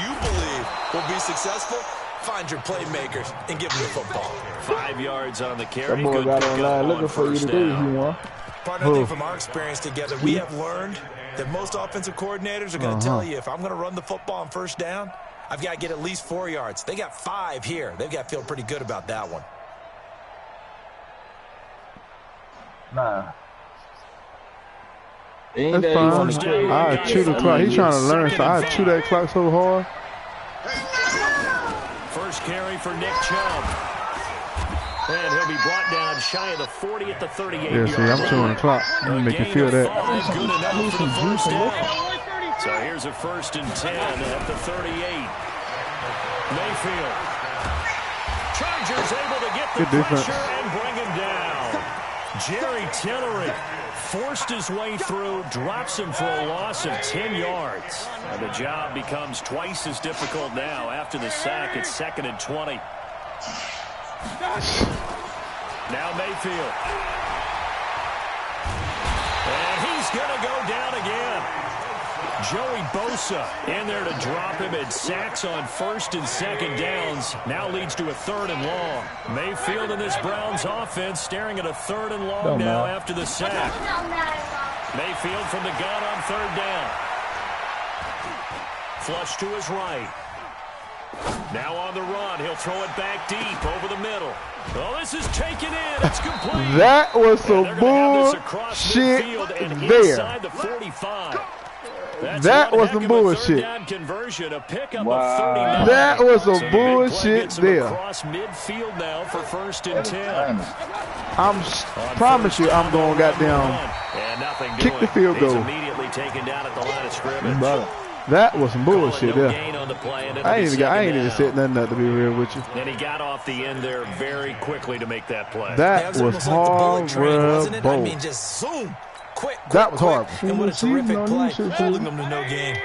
you believe will be successful, find your playmakers and give them the football. 5 yards on the carry. That boy got online looking for you today, Hewon. Partner, I think from our experience together, we have learned that most offensive coordinators are going to tell you, if I'm going to run the football on first down, I've got to get at least 4 yards. They got 5 here. They've got to feel pretty good about that one. Nah. That's fine. I chew the clock. He's trying to learn, so I chew that clock so hard. First carry for Nick Chubb. And he'll be brought down shy of the 40 at the 38. Yeah, see, I'm chewing the clock. I'm going to make you feel that. Good enough for the first down. So here's a 1st and 10 at the 38. Mayfield. Chargers able to get the pressure and bring him down. Jerry Tillery forced his way through, drops him for a loss of 10 yards. And the job becomes twice as difficult now after the sack. It's 2nd and 20. Now Mayfield. And he's going to go down again. Joey Bosa in there to drop him, and sacks on 1st and 2nd downs. Now leads to a 3rd and long. Mayfield in this Browns offense staring at a 3rd and long now after the sack. Mayfield from the gun on 3rd down. Flush to his right. Now on the run. He'll throw it back deep over the middle. Oh, this is taken in. It's complete. That was some bullshit there. The 45. That was some bullshit. Wow. That was some bullshit there. Across midfield now for 1st and 10. Promise you, I'm going goddamn kick the field goal. Immediately taken down at the line of scrimmage. That was some bullshit there. I ain't even said nothing to be real with you. And he got off the end there very quickly to make that play. That was horrible. I mean, just zoom. Quick, that was horrible. And what a terrific play, holding them to no gain.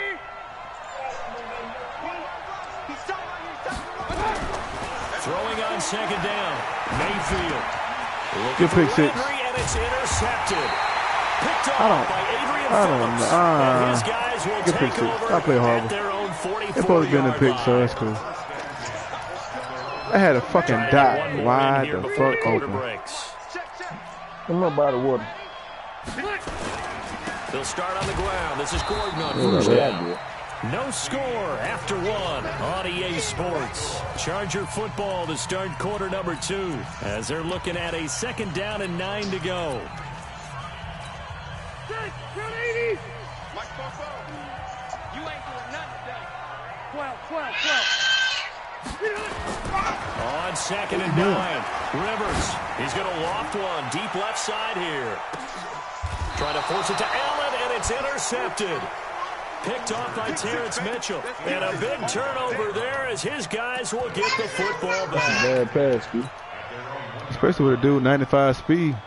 Throwing on 2nd down. Mayfield. Good pick 6. And it's intercepted. Picked off by Adrian Phillips. And his guys will good pick 6. I play horrible. It's supposed to be in the pick, so that's cool. I had a fucking dot wide the fuck open. I'm not by the water. They'll start on the ground. This is Gordon on 1st down. No score after 1 on EA Sports. Charger football to start quarter number 2 as they're looking at a 2nd down and 9 to go. On 2nd and 9. Rivers. He's going to loft one deep left side here. Trying to force it to Allen, and it's intercepted. Picked off by Terrence Mitchell. And a big turnover there as his guys will get the football back. Bad pass, dude. Especially with a dude 95 speed.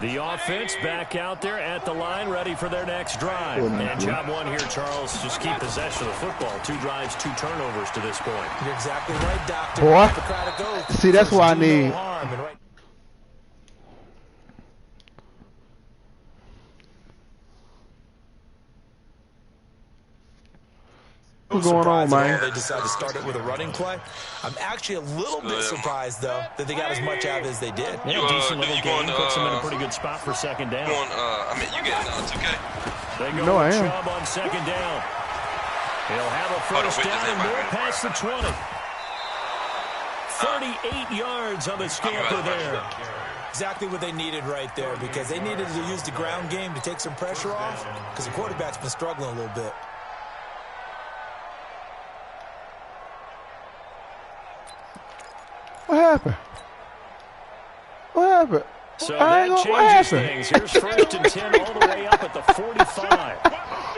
The offense back out there at the line, ready for their next drive. And job 1 here, Charles, just keep possession of the football. 2 drives, 2 turnovers to this point. You're exactly right, Doctor. Boy, see, that's what I need. What's going on, man? They decided to start it with a running play. I'm actually a little bit surprised, though, that they got as much out of it as they did. Yeah, decent little game. Puts them in a pretty good spot for 2nd down. I mean, you getting 2K? They go no, I am. Chubb on 2nd down. He'll have a 1st down and more past the 20. 38 yards on the scamper there. Exactly what they needed right there, because they needed to use the ground game to take some pressure off, because the quarterback's been struggling a little bit. What happened? What happened? So that changes things. Here's 1st and 10 all the way up at the 45.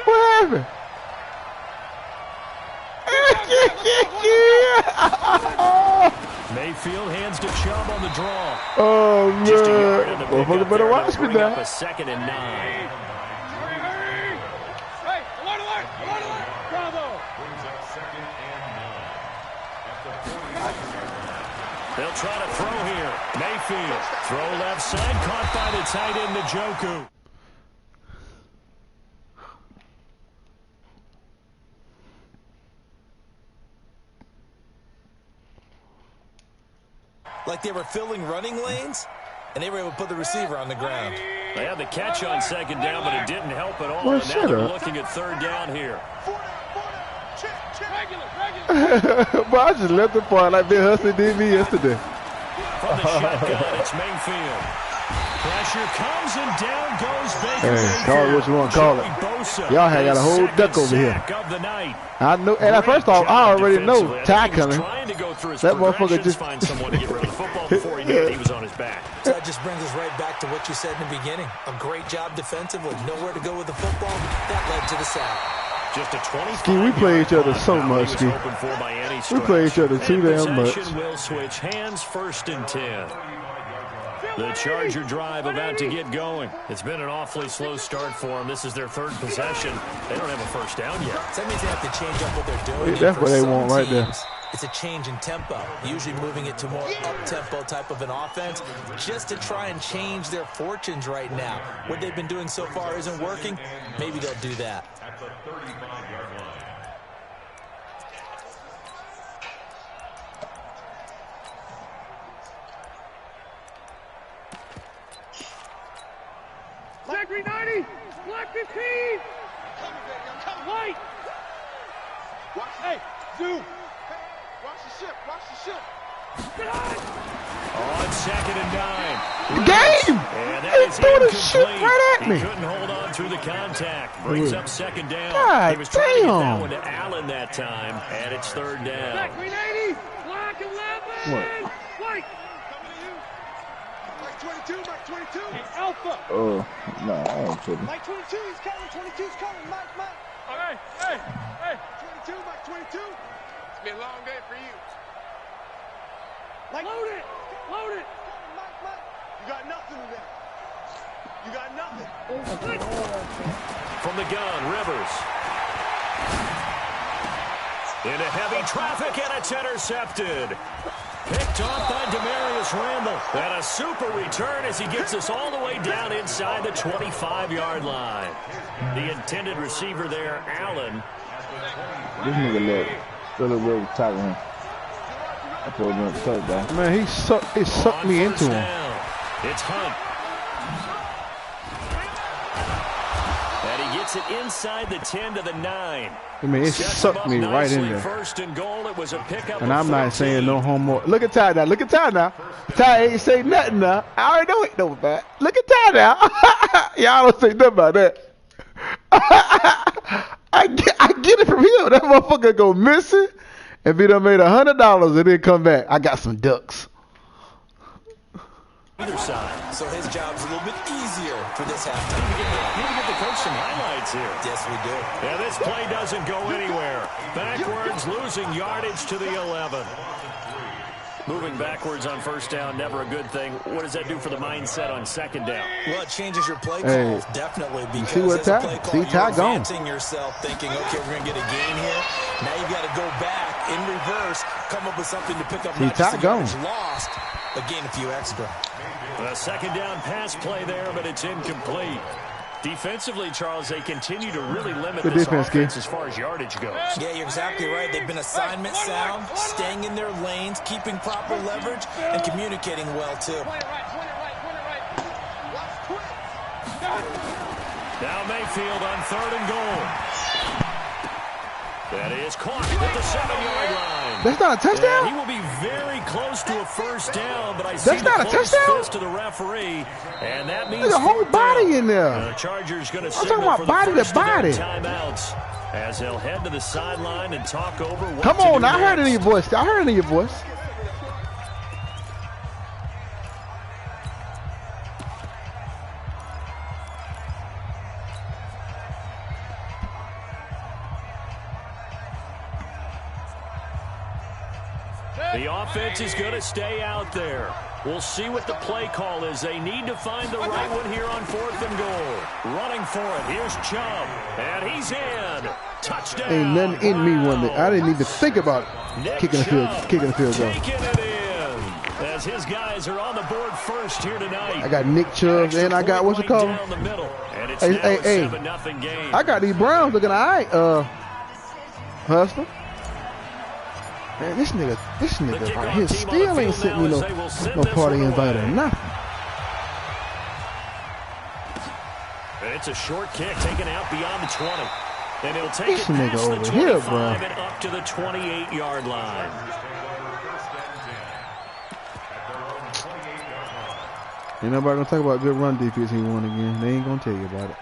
What happened? Mayfield hands to Chubb on the draw. Oh, man. Motherfucker better watch me now. A 2nd and 9. They'll try to throw here. Mayfield. Throw left side. Caught by the tight end, Njoku. like they were filling running lanes, and they were able to put the receiver on the ground. They had the catch on second down, but it didn't help at all. Well, and now they're looking at third down here. But I just left the part like Bill Hudson did me yesterday. From the shotgun, it's Mayfield. Pressure comes and down goes Baker. Hey, call it what you want to call it. Y'all had got a whole duck over here. I know, and first off, I already know Ty coming. That motherfucker just find someone to get rid of the football before he knew it, he was on his back. So that just brings us right back to what you said in the beginning. A great job defensively, nowhere to go with the football. That led to the sack. Just a 25. Ski, we play each other so much, Ski. We play each other too damn much. Will switch hands, 1st and 10. The Charger drive about to get going. It's been an awfully slow start for them. This is their 3rd possession. They don't have a first down yet. So that means they have to change up what they're doing. Yeah, that's what they want right there. It's a change in tempo, usually moving it to more up-tempo type of an offense, just to try and change their fortunes right now. What they've been doing so far isn't working. Maybe they'll do that. Black 390, Black 15. White. Watch, hey, zoom. Watch the ship, watch the ship. On 2nd and 9. Game! He threw the shit right at me. He couldn't hold on through the contact. Brings up 2nd down. God, he was trying to get that one to Allen that time, and it's 3rd down. Black 380, Black 11. What? White. Mike 22, Mike 22. Alpha. Oh, no, I ain't kidding. Mike 22, he's coming. 22's coming. Mike. Hey. 22, Mike 22. It's been a long day for you. Mike, Load it. Mike. You got nothing today. You got nothing. From the gun, Rivers. Into heavy traffic, and it's intercepted. Picked off by Demarius Randall. And a super return as he gets us all the way down inside the 25-yard line. The intended receiver there, Allen. This nigga let Philip Rivers tackle him. I told him to cut that. Man, he sucked me into him. It's Hunt. And he gets it inside the 10 to the 9. I mean, it sucked me right in there. 1st and goal. It was a pickup. And I'm not saying no homo. Look at Ty now. Ty ain't say nothing now. I already know it no bad. Look at Ty now. Y'all don't say nothing about that. I get it from him. That motherfucker go missing. If he done made $100 and then come back, I got some ducks. Either side. So his job's a little bit easier for this halftime. We need to get the coach some highlights here. Yes, we do. Yeah, this play doesn't go anywhere. Backwards, losing yardage to the 11. Moving backwards on 1st down, never a good thing. What does that do for the mindset on 2nd down? Well, it changes your play calls, definitely, because see what as a play call, see Ty you're advancing yourself, thinking, okay, we're going to get a gain here. Now you got to go back in reverse, come up with something to pick up not just the yardage lost, but gain a few extra. A 2nd down pass play there, but it's incomplete. Defensively, Charles, they continue to really limit this offense as far as yardage goes. Yeah, you're exactly right. They've been assignment sound, staying in their lanes, keeping proper leverage, and communicating well, too. Now Mayfield on 3rd and goal. That is caught at the 7-yard line. That's not a touchdown? And he will be very close to a 1st down, but I see that's not a touchdown? fist to the referee, and that means there's a whole body in there. The Chargers going to I'm talking about body to body. Timeouts as they'll head to the sideline and talk over what Come on, I heard it in your voice. The offense is going to stay out there. We'll see what the play call is. They need to find the right one here on 4th and goal. Running for it. Here's Chubb. And he's in. Touchdown. Ain't nothing in me one day. I didn't even think about kicking the field goal. Taking it in. As his guys are on the board first here tonight. I got Nick Chubb and I got what's it called? Down the middle. And it's Hey. 7-0 game. I got these Browns looking all right, Hustler. Man, this nigga right here still ain't sent me no party invite or nothing. It's a short kick taken out beyond the 20. And he'll take this it nigga past the over 25 here, bro. and up to the 28-yard line. Ain't nobody gonna talk about good run defense he won again. They ain't gonna tell you about it.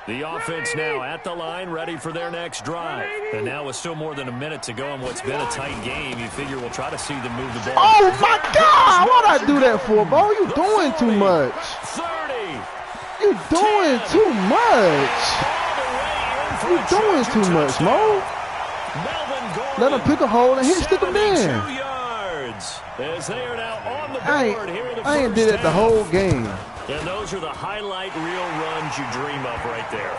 The offense now at the line, ready for their next drive. And now with still more than a minute to go in what's been a tight game, you figure we'll try to see them move the ball. Oh my God! Why'd I do that for, bro? You doing too much. 30. You doing too much. You doing too much, Mo. Let him pick a hole and stick him in. As they are now on the board here in the I ain't did it the whole game. And those are the highlight reel runs you dream of right there.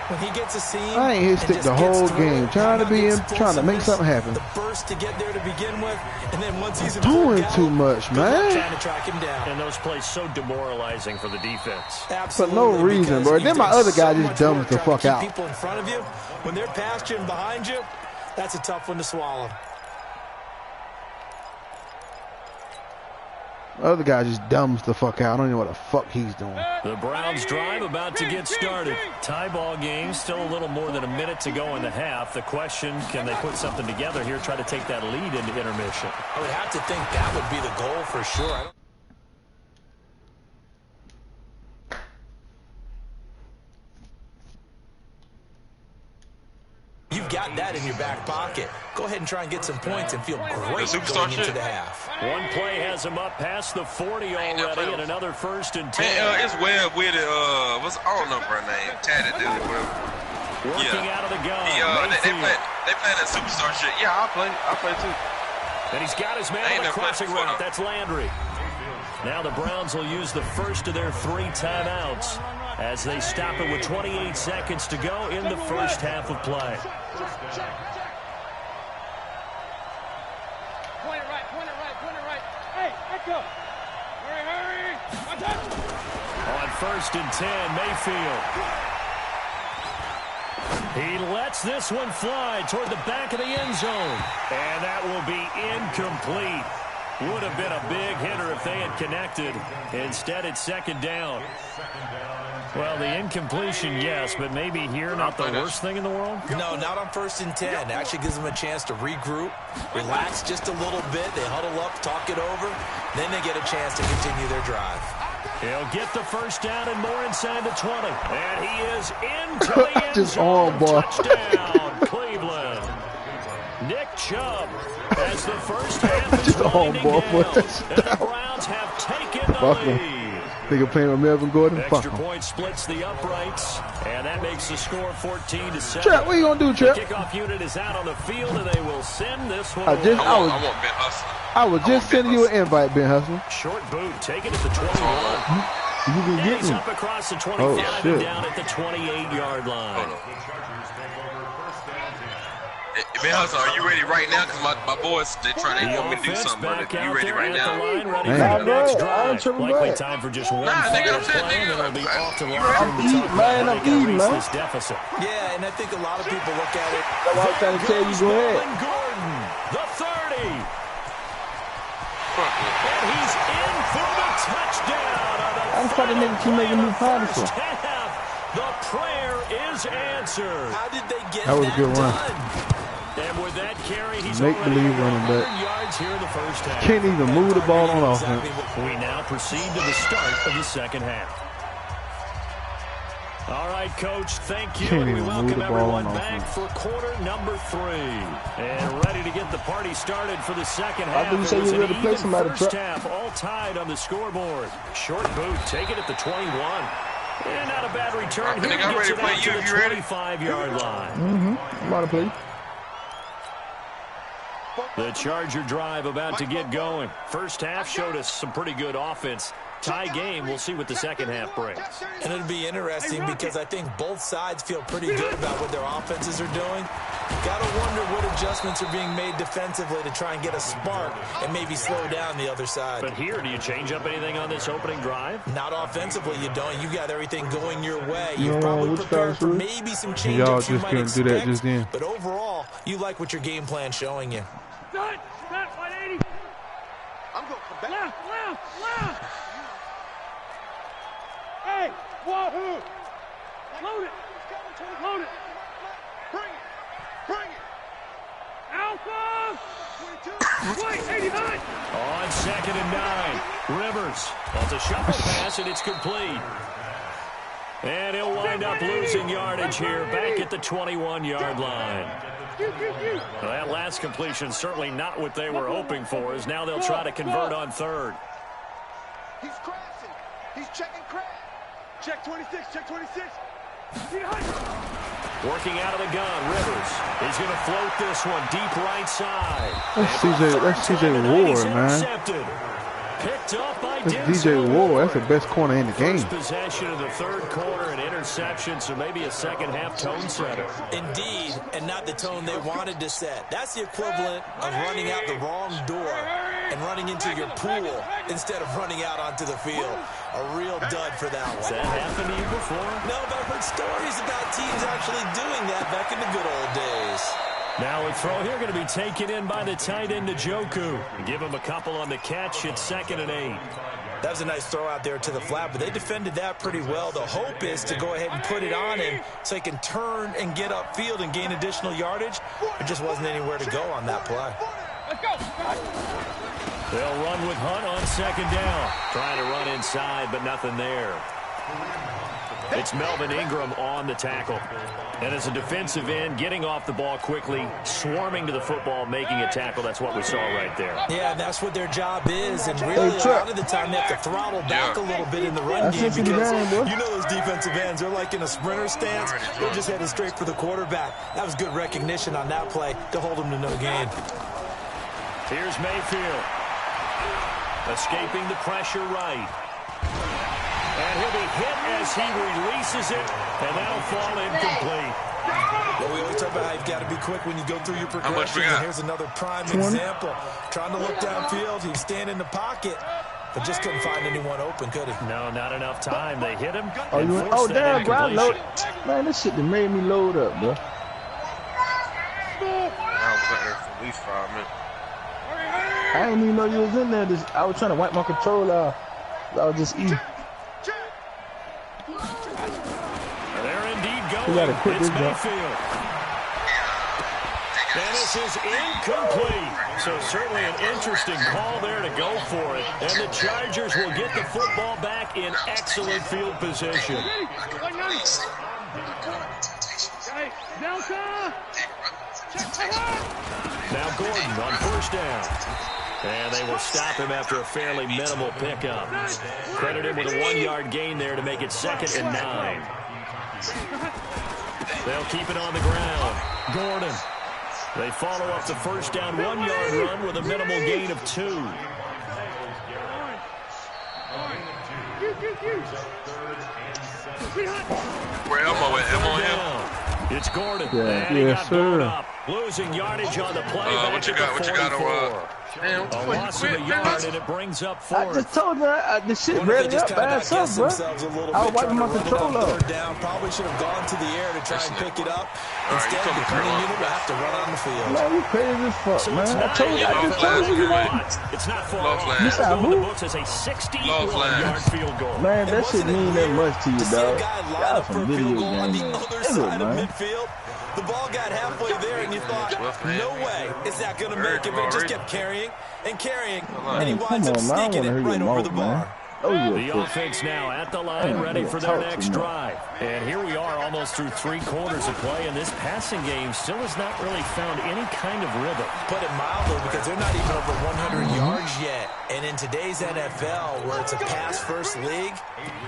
When he gets a seam, I ain't hit stick the whole game. Trying to make something happen. The burst to get there to begin with, and then once he's doing too much, man. Trying to track him down. And those plays so demoralizing for the defense. Absolutely. For no reason, bro. Then my other guy just dumbs the fuck out. People in front of you, when they're past you and behind you, that's a tough one to swallow. The other guy just dumbs the fuck out. I don't know what the fuck he's doing. The Browns drive about to get started. Tie ball game, still a little more than a minute to go in the half. The question, can they put something together here, try to take that lead into intermission? I would have to think that would be the goal for sure. You've got that in your back pocket. Go ahead and try and get some points and feel great going into the half. One play has him up past the 40 already, and another 1st and 10. Man, it's well with it. I don't know her name. Tatted dude, whatever. Working out of the gun. They play that superstar shit. Yeah, I'll play too. And he's got his man on the crossing route. That's Landry. Now the Browns will use the first of their 3 timeouts as they stop it with 28 seconds to go in the first half of play. Point it right. Hey, echo. Hurry. Watch out. On 1st and 10, Mayfield. He lets this one fly toward the back of the end zone. And that will be incomplete. Would have been a big hitter if they had connected. Instead, it's 2nd down. Well, the incompletion, yes, but maybe here not the worst thing in the world? No, not on 1st and 10. It actually gives them a chance to regroup, relax just a little bit. They huddle up, talk it over. Then they get a chance to continue their drive. He'll get the 1st down and more inside the 20. And he is into the end zone. Touchdown, Cleveland. Nick Chubb has the first half just a home ball for and the Browns have taken the lead. Nigga playing with Melvin Gordon. Extra point splits the uprights, and that makes the score 14-7. Trap, what you gonna do, Trap? The kickoff unit is out on the field, and they will send this one. I want Ben Hustler. I was just sending you an invite, Ben Hustler. Short boot, taken at the 21. You can get He's me. up across the 25 and down at the 28-yard line. Ben Hustler, are you ready right now? Because my boys, they want me to do something. You ready right now? Ready for the next drive. Likely time for just one final play, and then it'll be off to I'm eating, man. this deficit. Yeah, and I think a lot of people look at it. That's what I'm trying to tell you. Go ahead. Gordon, the 30. And he's in for the touchdown. I'm trying to make you make a new policy. The prayer is answered. How did they get That was a good run. done? And with that carry, he's Make already believe got running 100 back. yards here in the first half. Can't even move the ball on offense. We now proceed to the start of the second half. All right, Coach, thank you. Can't And we even move welcome the ball everyone on back for quarter number 3. And ready to get the party started for the second half. thought you said you were ready to play somebody, First Trap. half, all tied on the scoreboard. Short boot, taken at the 21. And not a bad return. Here I'm ready to play you. the You ready? 25-yard line. I'm about to play. The Charger drive about to get going. First half showed us some pretty good offense. Tie game. We'll see what the second half brings. And it'll be interesting because I think both sides feel pretty good about what their offenses are doing. Got to wonder what adjustments are being made defensively to try and get a spark and maybe slow down the other side. But here, do you change up anything on this opening drive? Not offensively, you don't. You got everything going your way. You've probably prepared for maybe some changes y'all you just might couldn't do that expect, just then. but overall, you like what your game plan's showing you. Start 180. I'm going to come back. Left. Hey, wahoo. Load it. Bring it. Alpha. 22. 89. On 2nd and 9. Rivers. That's a shuffle pass, and it's complete. And he'll wind up losing yardage here back at the 21-yard line. Well, that last completion certainly not what they were hoping for, as now they'll try to convert on 3rd. He's crashing. He's checking crash. Check 26. Working out of the gun, Rivers. He's going to float this one deep right side. That's CJ Ward, man. Picked up by That's DJ Ward. That's the best corner in the game. First possession of the 3rd quarter, an interception, so maybe a second half tone setter. Indeed, and not the tone they wanted to set. That's the equivalent of running out the wrong door and running into your pool instead of running out onto the field. A real dud for that one. Has that happened to you before? No, but I've heard stories about teams actually doing that back in the good old days. Now a throw here going to be taken in by the tight end, Njoku. Give him a couple on the catch at 2nd and 8. That was a nice throw out there to the flat, but they defended that pretty well. The hope is to go ahead and put it on him so he can turn and get upfield and gain additional yardage. There just wasn't anywhere to go on that play. Let's go. They'll run with Hunt on 2nd down. Trying to run inside, but nothing there. It's Melvin Ingram on the tackle. And as a defensive end, getting off the ball quickly, swarming to the football, making a tackle, that's what we saw right there. Yeah, that's what their job is. And really, a lot of the time, they have to throttle back a little bit in the run game because, you know, those defensive ends, they're like in a sprinter stance. They're just headed straight for the quarterback. That was good recognition on that play to hold them to no gain. Here's Mayfield. Escaping the pressure right. And he'll be hit as he releases it, and that'll fall incomplete. Well, we always talk about how you've got to be quick when you go through your progressions, and here's another prime example. Trying to look downfield, he was standing in the pocket, but just couldn't find anyone open, could he? No, not enough time. They hit him. Oh, damn, bro, I load. Man, this shit that made me load up, bro. I was out there for at least 5 minutes. I didn't even know you was in there. I was trying to wipe my controller off. I was just eating. They're indeed going. You gotta quit it's this, bro. Mayfield. And this is incomplete. So certainly an interesting call there to go for it. And the Chargers will get the football back in excellent field position. Now Gordon on 1st down. And they will stop him after a fairly minimal pickup. Credit him with a 1-yard gain there to make it 2nd and 9. They'll keep it on the ground. Gordon. They follow up the 1st down 1-yard run with a minimal gain of 2. Where Elmo at? Elmo him? It's Gordon. Yeah, and he got blown sir. up. Losing yardage on the play. What you got over? A loss of a yard, and it brings up 4th. I just told you, this shit ready up by itself, bro. I was wiping my controller off. Probably should have gone to the air to try and pick it up. All right, Instead, you the coming punting through. unit will have to run on the field. Man, you crazy as fuck, So man. it's I just told you, man. It's not far Love off. land. It's Love on the who? books as a Love 61-yard field goal. Man, that shit mean that much to you, To see a dog. guy line Y'all up for some a video field goal on game the man. other Is it, side of man? midfield. The ball got halfway there, and you thought, no way is that going to make it. But it just kept carrying and carrying, and he Man, winds up come on, man. I sneaking wanna it hear right your over the mouth, man. bar. Oh, you The a pussy. offense now at the line, Man, ready yeah, for their talk to next me. drive. And here we are almost through 3 quarters of play, and this passing game still has not really found any kind of rhythm. Put it mildly, because they're not even over 100 yards yet. And in today's NFL, where it's a pass-first league,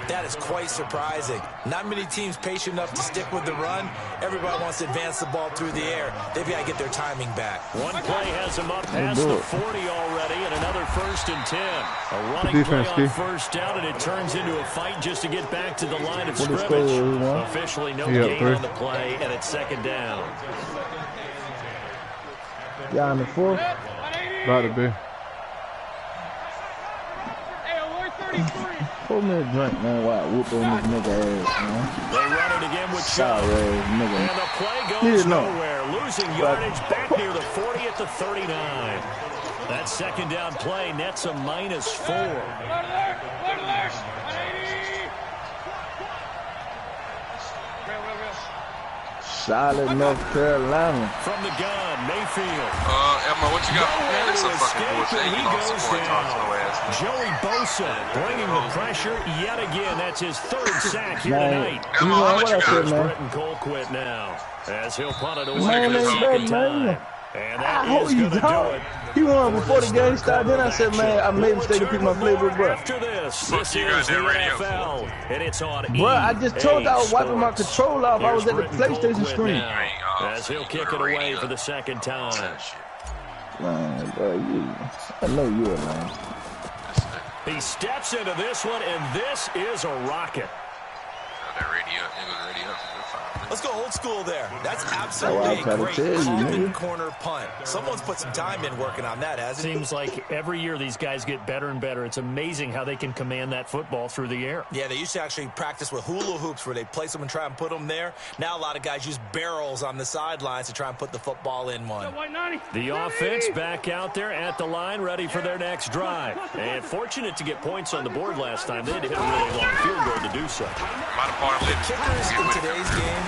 that is quite surprising. Not many teams patient enough to stick with the run. Everybody wants to advance the ball through the air. They've got to get their timing back. One play has him up past the 40 already, and another 1st and 10. A running play defense, on Steve. 1st first down, and it turns into a fight just to get back to the line of scrimmage. Officially no gain on the play, and it's second down. Y'all on the 4th? About to be. Pour me a drink, man, while I whoop on this nigga ass, man. They run it again with Chubb. And the play goes nowhere. Losing yardage back near the 40 at the 39. That second down play nets a -4. Charlotte, North Carolina. From the gun, Mayfield. Emma, what you got? Man, that's some fucking bullshit. He goes down. Joey Bosa bringing the pressure yet again. That's his 3rd sack here tonight. Emma, how much you got? Britton Colquitt now, as he'll punt it away for the second time. And that is going to do it. He won before the game started. Then I said, man, I made a mistake to pick my flavor, bro. After this is the NFL, and it's on. Bro, I just told you I was wiping my control off. I was at the PlayStation screen. As he'll kick it away for the second time. Man, bro, I know you're lying. He steps into this one, and this is a rocket. Let's go old school there. That's absolutely a great common corner punt. Someone's put some time in working on that, hasn't it? Seems like every year these guys get better and better. It's amazing how they can command that football through the air. Yeah, they used to actually practice with hula hoops where they place them and try and put them there. Now a lot of guys use barrels on the sidelines to try and put the football in one. The offense back out there at the line, ready for their next drive. And fortunate to get points on the board last time. They had to hit a really long field goal to do so. The kickers in today's game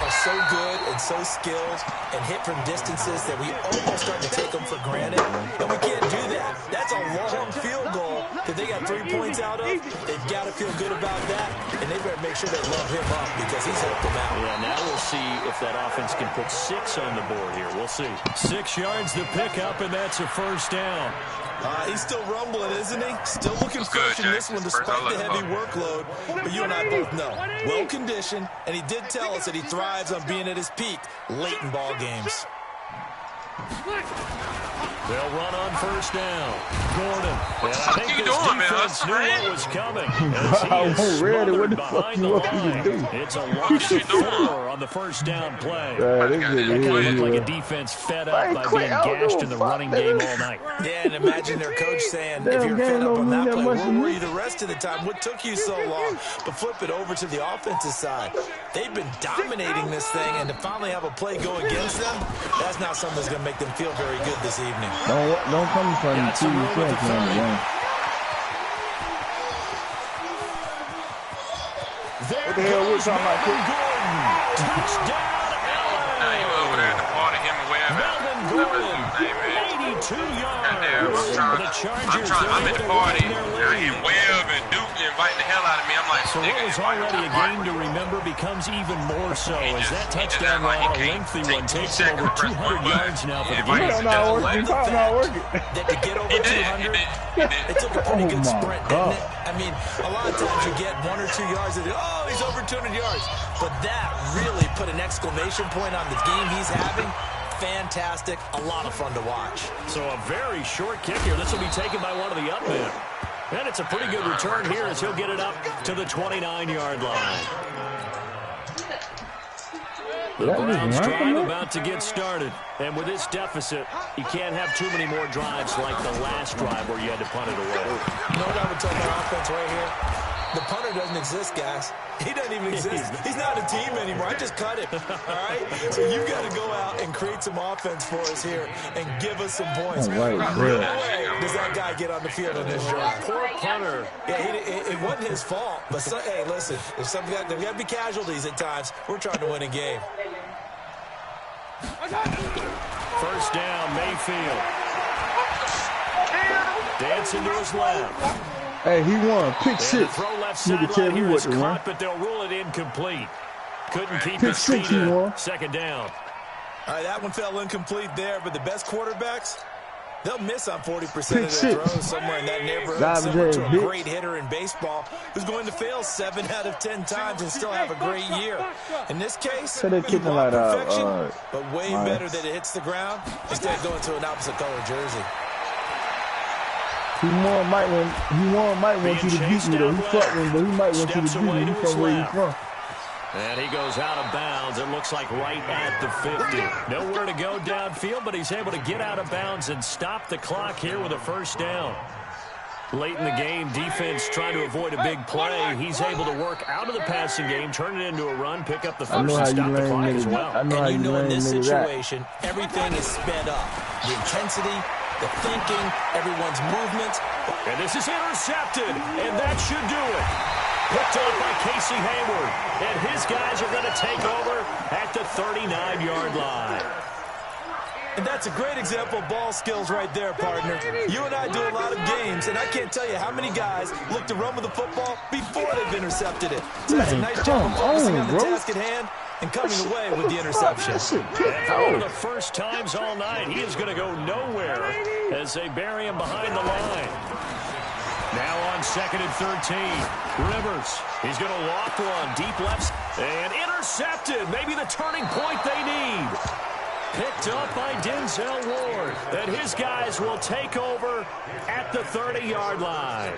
are so good and so skilled and hit from distances that we almost start to take them for granted, and we can't do that. That's a long field goal that they got 3 points out of. They've got to feel good about that, and they better make sure they love him up because he's helped them out. Yeah, now we'll see if that offense can put 6 on the board here. We'll see. 6 yards the pickup, and that's a first down. He's still rumbling, isn't he? Still looking fresh in this one despite the heavy workload. But you and I both know, well-conditioned, and he did tell us that he thrives on being at his peak late in ball games. They'll run on first down. Gordon. What the fuck are you doing, man? Defense knew what was coming. As he is smothered behind the line. It's a loss of 4 on the first down play. That kind of looked like a defense fed up by being gashed in the running game all night. Yeah, and imagine their coach saying, if you're fed up on that play, where were you the rest of the time? What took you so long? But flip it over to the offensive side. They've been dominating this thing, and to finally have a play go against them, that's not something that's going to make them feel very good this evening. Don't come from the TV fans on the game. What the hell we talking about? Touchdown, LA! Now you over there at the party, him and wherever. Melvin Gordon, 82 yards. I'm at the party. And Webb and Duke inviting the hell out of me. I'm like, so what was already a game to remember becomes even more so as that touchdown run, a lengthy one, takes over 200 yards now for the game. That to get over 200, it took a pretty good sprint, didn't it? I mean, a lot of times you get 1 or 2 yards and oh, he's over 200 yards. But that really put an exclamation point on the game he's having. Fantastic, a lot of fun to watch. So a very short kick here. This will be taken by one of the up men. And it's a pretty good return here as he'll get it up to the 29-yard line. The Browns drive about to get started. And with this deficit, you can't have too many more drives like the last drive where you had to punt it away. No doubt we're talking about offense right here. The punter doesn't exist, guys. He doesn't even exist. He's not a team anymore. I just cut him. All right? So you've got to go out and create some offense for us here and give us some points. No way does that guy get on the field in this drive. Poor punter. Yeah, it wasn't his fault. But, hey, listen, there's got to be casualties at times. We're trying to win a game. First down, Mayfield. Dancing to his left. Hey, he won. Pick 6. Nigga tell me what to run. But they'll rule it incomplete. Couldn't keep his feet in. Second down. All right, that one fell incomplete there, but the best quarterbacks, they'll miss on 40% of their throws somewhere in that neighborhood. Similar to a great hitter in baseball who's going to fail 7 out of 10 times and still have a great year. In this case, you want perfection, but way better that it hits the ground instead of going to an opposite color jersey. might want you to beat me though. He fucked me, but he might want you to beat me. He's from where he's from. And he goes out of bounds. It looks like right at the 50. Nowhere to go downfield, but he's able to get out of bounds and stop the clock here with a first down. Late in the game, defense trying to avoid a big play. He's able to work out of the passing game, turn it into a run, pick up the first, and stop the clock as well. And you know in this situation, everything is sped up. The intensity, the thinking, everyone's movements. And this is intercepted, and that should do it. Picked up by Casey Hayward, and his guys are going to take over at the 39-yard line. And that's a great example of ball skills right there, partner. You and I do a lot of games, and I can't tell you how many guys look to run with the football before they've intercepted it. So that's a nice job of focusing on the task at hand and coming away with the interception. And for one of the first times all night, he is going to go nowhere as they bury him behind the line. Now on 2nd and 13, Rivers. He's going to lock one deep left and intercepted. Maybe the turning point they need. Picked up by Denzel Ward. And his guys will take over at the 30-yard line.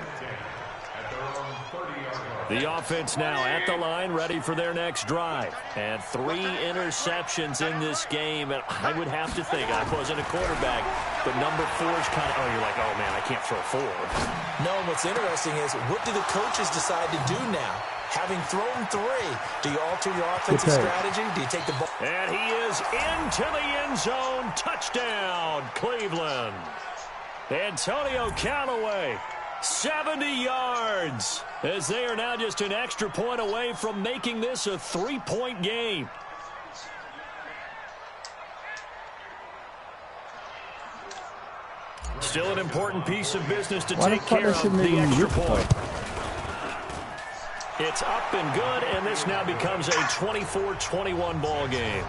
The offense now at the line, ready for their next drive. And 3 interceptions in this game. And I would have to think, I wasn't a quarterback, but number 4 is kind of, you're like, oh, man, I can't throw 4. No, what's interesting is, what do the coaches decide to do now? Having thrown 3, do you alter your offensive strategy? Do you take the ball? And he is into the end zone. Touchdown, Cleveland. Antonio Callaway, 70 yards, as they are now just an extra point away from making this a 3-point game. Still an important piece of business to take care of, the extra point. It's up and good, and this now becomes a 24-21 ball game.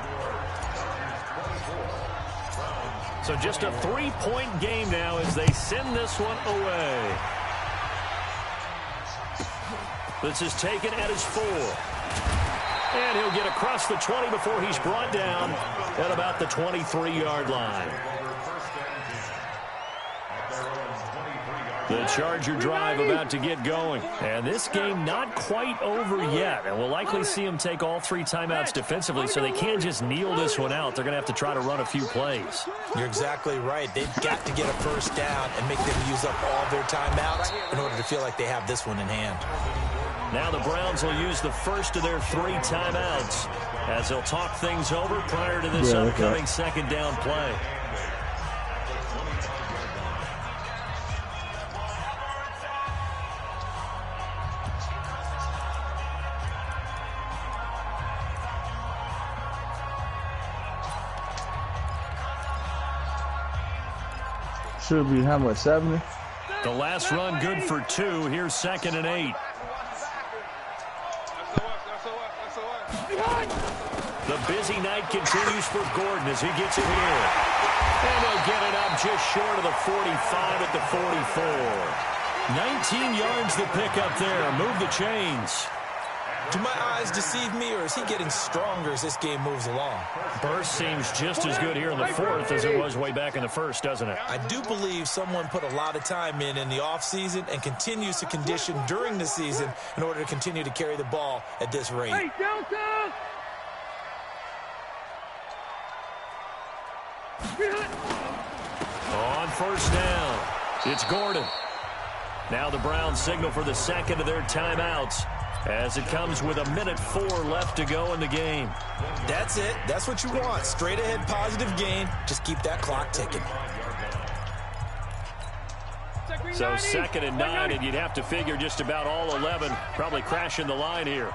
So just a 3-point game now as they send this one away. This is taken at his 4. And he'll get across the 20 before he's brought down at about the 23-yard line. The Charger drive about to get going. And this game not quite over yet. And we'll likely see them take all 3 timeouts defensively, so they can't just kneel this one out. They're going to have to try to run a few plays. You're exactly right. They've got to get a first down and make them use up all their timeouts in order to feel like they have this one in hand. Now the Browns will use the first of their 3 timeouts as they'll talk things over prior to this upcoming second down play. Should be how much, 70? The last run good for 2. Here's 2nd and 8. The busy night continues for Gordon as he gets it here. And he'll get it up just short of the 45 at the 44. 19 yards to pick up there. Move the chains. Do my eyes deceive me, or is he getting stronger as this game moves along? Burst seems just as good here in the 4th as it was way back in the 1st, doesn't it? I do believe someone put a lot of time in the offseason and continues to condition during the season in order to continue to carry the ball at this rate. Hey, Delta! On first down, it's Gordon. Now the Browns signal for the 2nd of their timeouts, as it comes with 1:04 left to go in the game. That's it. That's what you want. Straight ahead, positive gain. Just keep that clock ticking. So 2nd and 9, and you'd have to figure just about all 11 probably crashing the line here.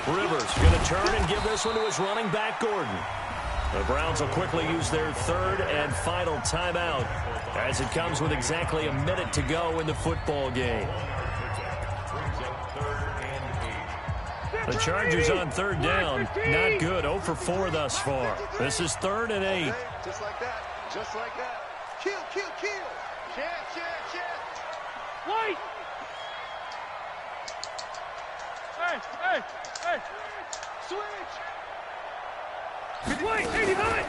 Rivers going to turn and give this one to his running back, Gordon. The Browns will quickly use their 3rd and final timeout as it comes with exactly 1 minute to go in the football game. The Chargers on 3rd down, not good, 0 for 4 thus far. This is 3rd and 8. Just like that, just like that. Kill, kill, kill. Chance, chance, chance. White! Hey, hey, hey. Switch. White, 89!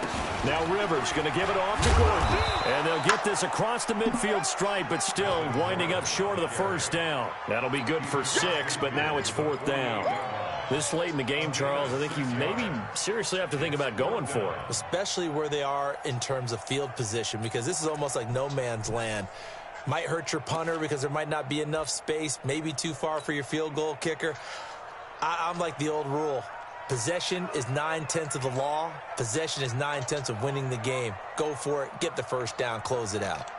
Now Rivers going to give it off to Gordon. And they'll get this across the midfield stripe, but still winding up short of the first down. That'll be good for 6, but now it's 4th down. This late in the game, Charles, I think you maybe seriously have to think about going for it. Especially where they are in terms of field position, because this is almost like no man's land. Might hurt your punter because there might not be enough space, maybe too far for your field goal kicker. I'm like the old rule. Possession is 9/10 of the law. Possession is 9/10 of winning the game. Go for it. Get the first down. Close it out.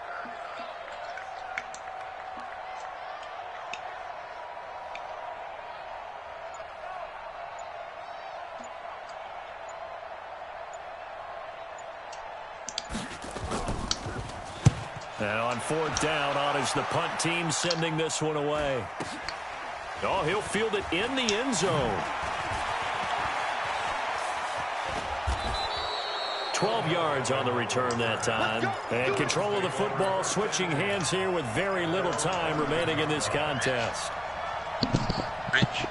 And on 4th down, on is the punt team sending this one away. Oh, he'll field it in the end zone. 12 yards on the return that time. And control of the football, switching hands here with very little time remaining in this contest. Rich.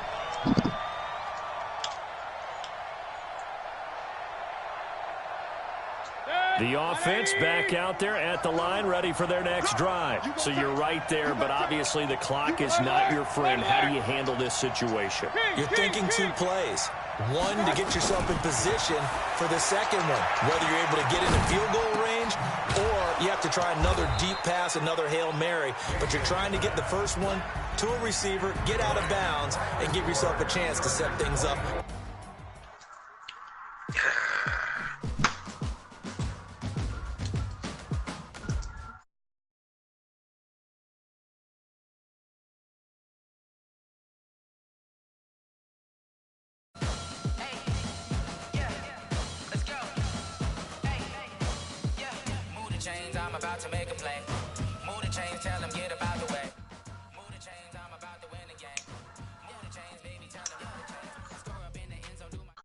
The offense back out there at the line, ready for their next drive. So you're right there, but obviously the clock is not your friend. How do you handle this situation? You're thinking 2 plays. One, to get yourself in position for the second one, whether you're able to get into field goal range or you have to try another deep pass, another Hail Mary. But you're trying to get the first one to a receiver, get out of bounds, and give yourself a chance to set things up. I'm about to make a play. Move the chains, tell them get up out the way. Move the chains, I'm about to win the game. Move the chains, baby, tell them move the chains. Score up in the end zone, do my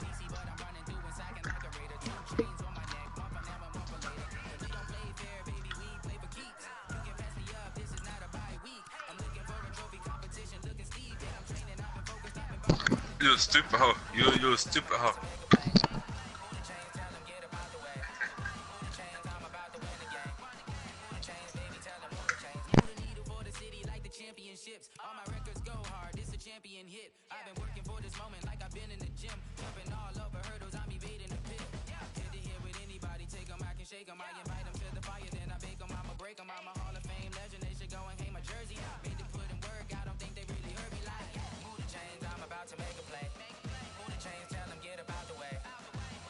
DC, but I'm running through and sacking like a raider. 2 chains on my neck, one for now and one for later. We don't play fair, baby, we play for keeps. You can pass me up, this is not a bye week. I'm looking for a trophy competition, looking Steve. Yeah, I'm training, I've been focused, I've been You a stupid hoe. You a stupid hoe. All my records go hard, this a champion hit. I've been working for this moment like I've been in the gym. Jumping all over hurdles, I'm evading the pit. Hit to hit with anybody, take them, I can shake them. I invite them to the fire, then I bake them. I'ma break them, I'm a Hall of Fame legend. They should go and hang my jersey. Made them put in work, I don't think they really heard me like. Move the chains, I'm about to make a play. Move the chains, tell them get up out the way.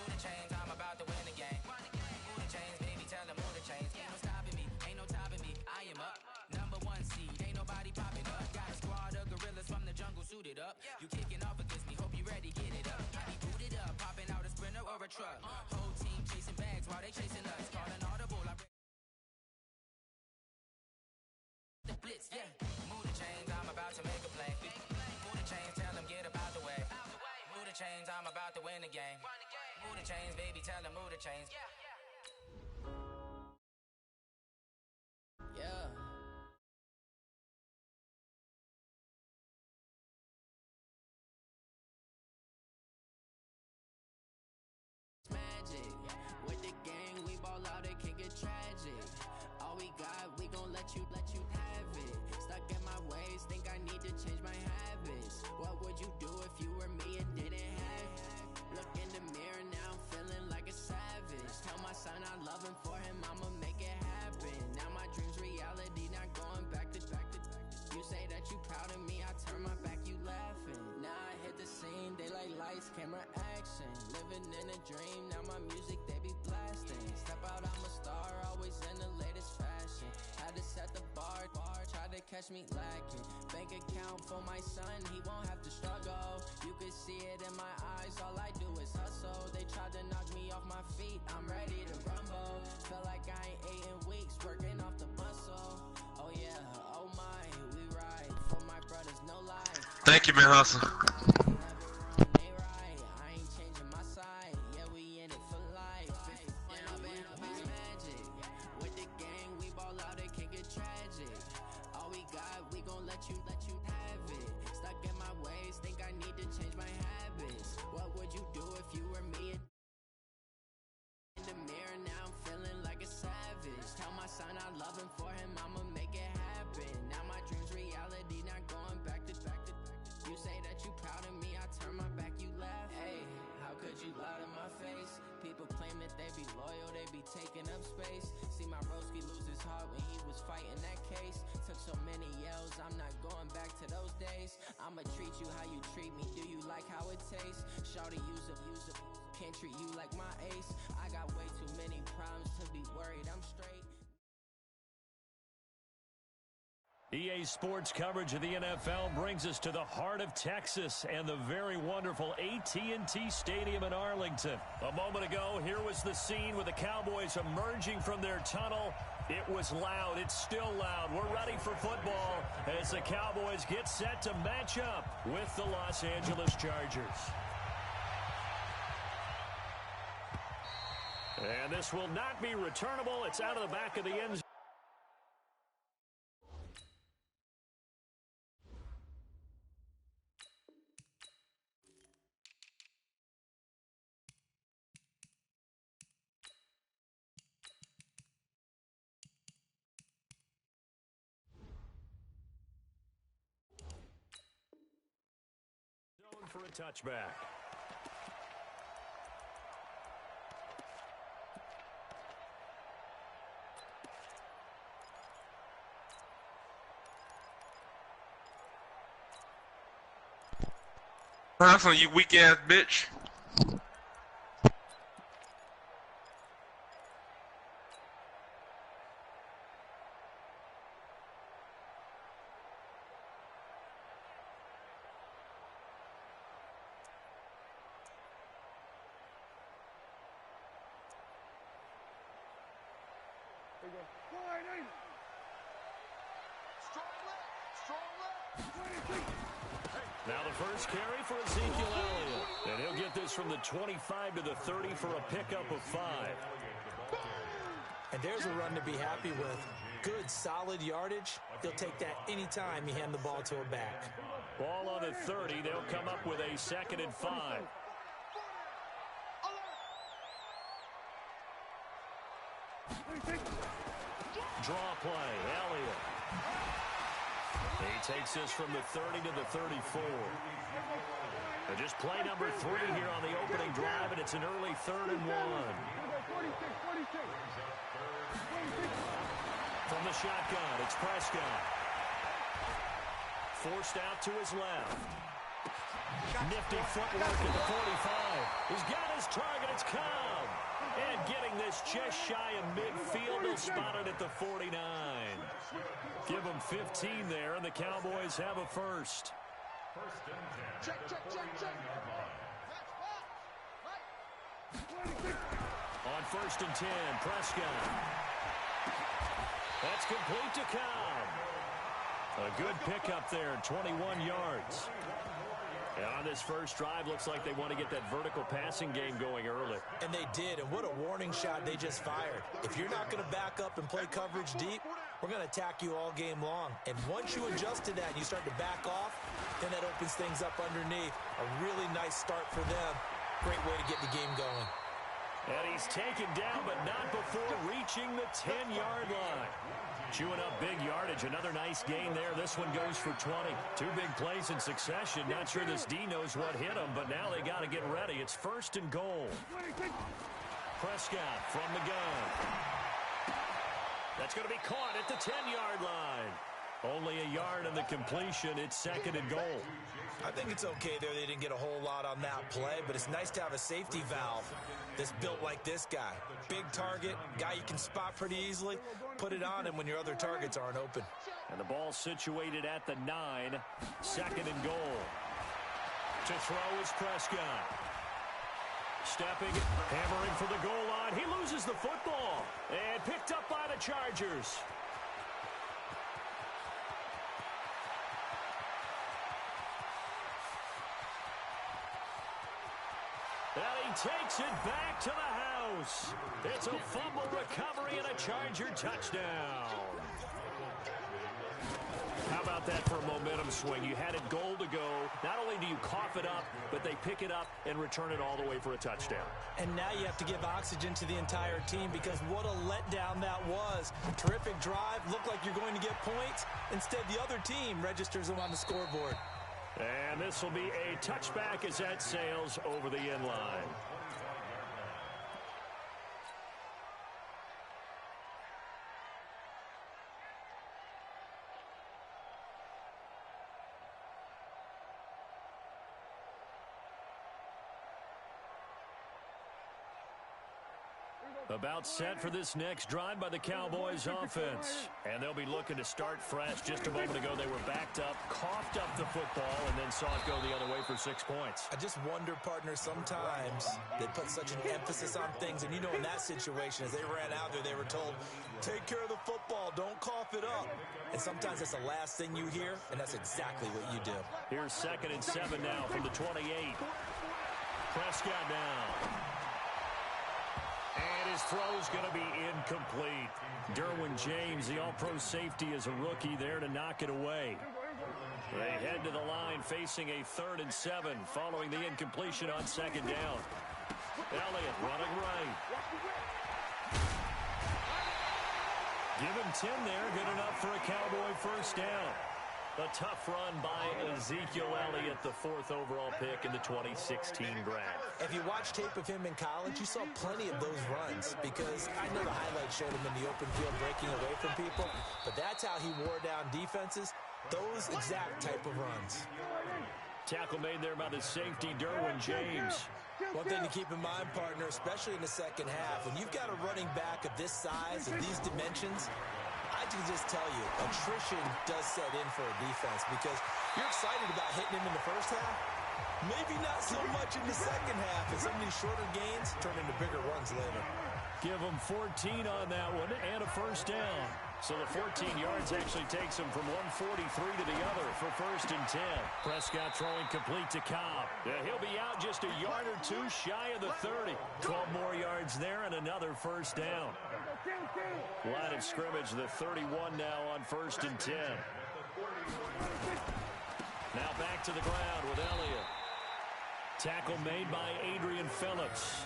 Move the chains, I'm about to win the game. Move the chains, baby, tell them move the chains. Ain't no stopping me, ain't no topping me. I am up, number 1 seed, ain't nobody popping up. Got a squad of gorillas from the jungle suited up. You kicking off against me, hope you ready, get it up. Be booted up, popping out a sprinter or a truck. Whole team chasing bags while they chasing us. Calling audible, I the blitz, yeah. Move the chains, I'm about to make a play. Move the chains, tell them get up out the way. Move the chains, I'm about to win the game. Move the chains, baby, tell them move the chains. Yeah. Magic. With the gang, we ball out, it can get tragic. All we got, we gon' let you have it. Stuck in my ways, think I need to change my habits. What would you do if you were me and didn't have it? Look in the mirror, now I'm feeling like a savage. Tell my son I love him, for him I'ma make it happen. Now my dream's reality, not going back to. You say that you proud of me, I turn my back, you laughing. Now I hit the scene, daylight lights, camera action. Living in a dream, now my music they be blasting. Step out, I'm a star, always in the latest fashion. Had to set the bar, try to catch me lacking. Bank account for my son, he won't have to struggle. You can see it in my eyes, all I do is hustle. They tried to knock me off my feet, I'm ready to rumble. Feel like I ain't ate in weeks, working off the muscle. Oh yeah, oh my, we ride for my brothers, no lie. Thank you, man, Hustle. Let you have it. Stuck in my ways, think I need to change my habits. What would you do that they be loyal, they be taking up space. See my broski lose his heart when he was fighting that case. Took so many yells, I'm not going back to those days. I'ma treat you how you treat me, do you like how it tastes? Shawty, use up, can't treat you like my ace. I got way too many problems to be worried, I'm straight. EA Sports coverage of the NFL brings us to the heart of Texas and the very wonderful AT&T Stadium in Arlington. A moment ago, here was the scene with the Cowboys emerging from their tunnel. It was loud. It's still loud. We're ready for football as the Cowboys get set to match up with the Los Angeles Chargers. And this will not be returnable. It's out of the back of the end zone. For a touchback. That's on you weak ass bitch. Now the first carry for Ezekiel Elliott. And he'll get this from the 25 to the 30 for a pickup of 5. And there's a run to be happy with. Good, solid yardage. He'll take that anytime you hand the ball to a back. Ball on the 30. They'll come up with a 2nd and 5. Draw play, Elliott. He takes this from the 30 to the 34. Just play number 3 here on the opening drive, and it's an early 3rd and 1. From the shotgun, it's Prescott. Forced out to his left. Nifty footwork at the 45. He's got his target. It's Cobb. And getting this just shy of midfield. He'll spot it at the 49. Give them 15 there, and the Cowboys have a first. Check. On 1st and 10, Prescott. That's complete to Cobb. A good pickup there, 21 yards. And on this first drive, looks like they want to get that vertical passing game going early. And they did, and what a warning shot they just fired. If you're not going to back up and play coverage deep, we're going to attack you all game long. And once you adjust to that and you start to back off, then that opens things up underneath. A really nice start for them. Great way to get the game going. And he's taken down, but not before reaching the 10-yard line. Chewing up big yardage. Another nice gain there. This one goes for 20. 2 big plays in succession. Not sure this D knows what hit him, but now they got to get ready. It's 1st and goal. Prescott from the gun. That's going to be caught at the 10-yard line. Only a yard in the completion. It's 2nd and goal. I think it's okay there. They didn't get a whole lot on that play, but it's nice to have a safety valve that's built like this guy. Big target, guy you can spot pretty easily. Put it on him when your other targets aren't open. And the ball situated at the 9. 2nd and goal. To throw is Prescott. Stepping, hammering for the goal line. He loses the football. And picked up by the Chargers. And he takes it back to the house. It's a fumble recovery and a Charger touchdown. How about that for a momentum swing? You had it goal to go. Not only do you cough it up, but they pick it up and return it all the way for a touchdown. And now you have to give oxygen to the entire team because what a letdown that was. Terrific drive. Looked like you're going to get points. Instead, the other team registers them on the scoreboard. And this will be a touchback as that sails over the end line. About set for this next drive by the Cowboys offense. And they'll be looking to start fresh. Just a moment ago, they were backed up, coughed up the football, and then saw it go the other way for 6 points. I just wonder, partner, sometimes they put such an emphasis on things. And, you know, in that situation, as they ran out there, they were told, take care of the football, don't cough it up. And sometimes that's the last thing you hear, and that's exactly what you do. Here's 2nd and 7 now from the 28. Prescott down. And his throw's going to be incomplete. Derwin James, the all-pro safety, is a rookie there to knock it away. They head to the line facing a 3rd and 7 following the incompletion on 2nd down. Elliott running right. Give him 10 there. Good enough for a Cowboy first down. A tough run by Ezekiel Elliott, the 4th overall pick in the 2016 draft. If you watch tape of him in college, you saw plenty of those runs because I know the highlights showed him in the open field breaking away from people, but that's how he wore down defenses, those exact type of runs. Tackle made there by the safety, Derwin James. One thing to keep in mind, partner, especially in the second half, when you've got a running back of this size, of these dimensions, I can just tell you, attrition does set in for a defense because you're excited about hitting him in the first half. Maybe not so much in the second half, and some of these shorter gains turn into bigger runs later. Give him 14 on that one and a first down. So the 14 yards actually takes him from 143 to the other for 1st and 10. Prescott throwing complete to Cobb. He'll be out just a yard or two shy of the 30. 12 more yards there and another first down. Line of scrimmage, the 31 now on 1st and 10. Now back to the ground with Elliott. Tackle made by Adrian Phillips.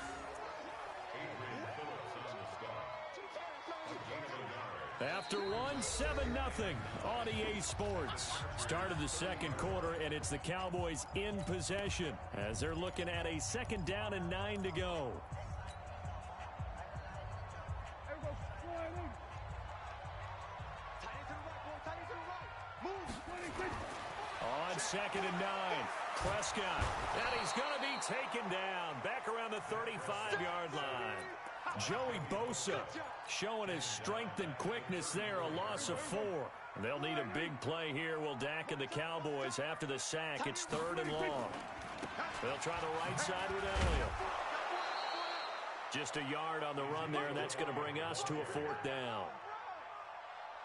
After 7-0 on EA Sports. Start of the second quarter, and it's the Cowboys in possession as they're looking at a 2nd down and 9 to go. On 2nd and 9, Prescott, and he's going to be taken down back around the 35-yard line. Joey Bosa showing his strength and quickness there, a loss of 4. They'll need a big play here. Will Dak and the Cowboys after the sack. It's 3rd and long. They'll try the right side with Elliott. Just a yard on the run there, and that's going to bring us to a 4th down.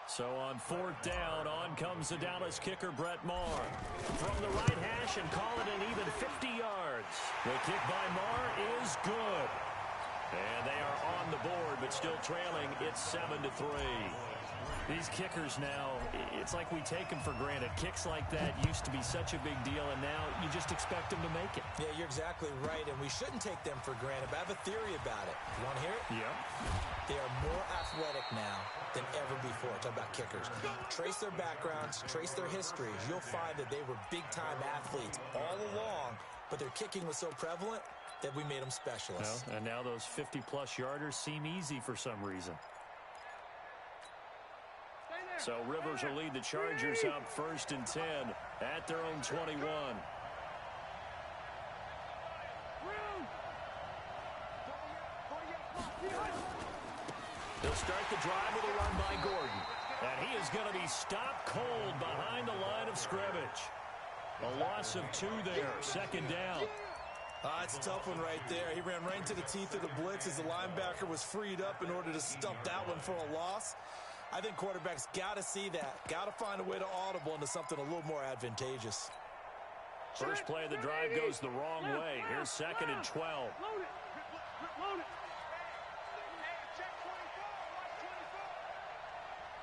So on 4th down, on comes the Dallas kicker, Brett Maher. From the right hash and call it an even 50 yards. The kick by Maher is good. And they are on the board, but still trailing. It's 7-3. These kickers now, it's like we take them for granted. Kicks like that used to be such a big deal, and now you just expect them to make it. Yeah, you're exactly right, and we shouldn't take them for granted, but I have a theory about it. You want to hear it? Yeah. They are more athletic now than ever before. Talk about kickers. Trace their backgrounds, trace their histories. You'll find that they were big-time athletes all along, but their kicking was so prevalent that we made them specialists. Well, and now those 50-plus yarders seem easy for some reason. So Rivers will lead the Chargers up 1st and 10 at their own 21. They'll start the drive with a run by Gordon. And he is going to be stopped cold behind the line of scrimmage. A loss of 2 there, 2nd down. It's a tough one right there. He ran right into the teeth of the blitz as the linebacker was freed up in order to stump that one for a loss. I think quarterbacks got to see that. Got to find a way to audible into something a little more advantageous. First play of the drive goes the wrong way. Here's 2nd and 12. Load it. Load it.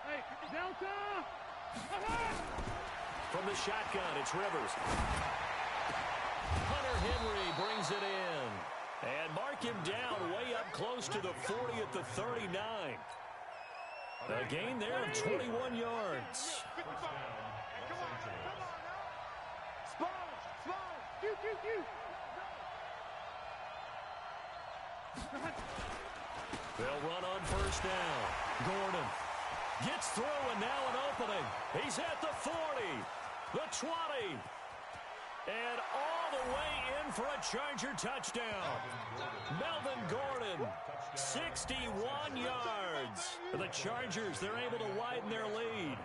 Hey, Delta! From the shotgun, it's Rivers. Hunter Henry brings it in. And mark him down way up close to the 40 at the 39. A gain there of 21 yards. They'll run on 1st down. Gordon gets through, and now an opening. He's at the 40, the 20, and all all the way in for a Charger touchdown. Melvin Gordon, 61 yards. For the Chargers, they're able to widen their lead.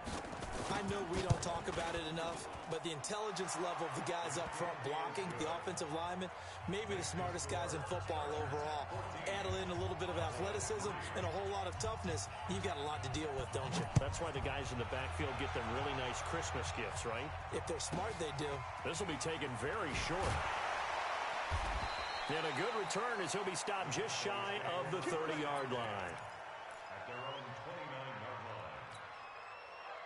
I know we don't talk about it enough, but the intelligence level of the guys up front blocking, the offensive linemen, maybe the smartest guys in football overall. Add in a little bit of athleticism and a whole lot of toughness, you've got a lot to deal with, don't you? That's why the guys in the backfield get them really nice Christmas gifts, right? If they're smart, they do. This will be taken very short. And a good return as he'll be stopped just shy of the 30-yard line.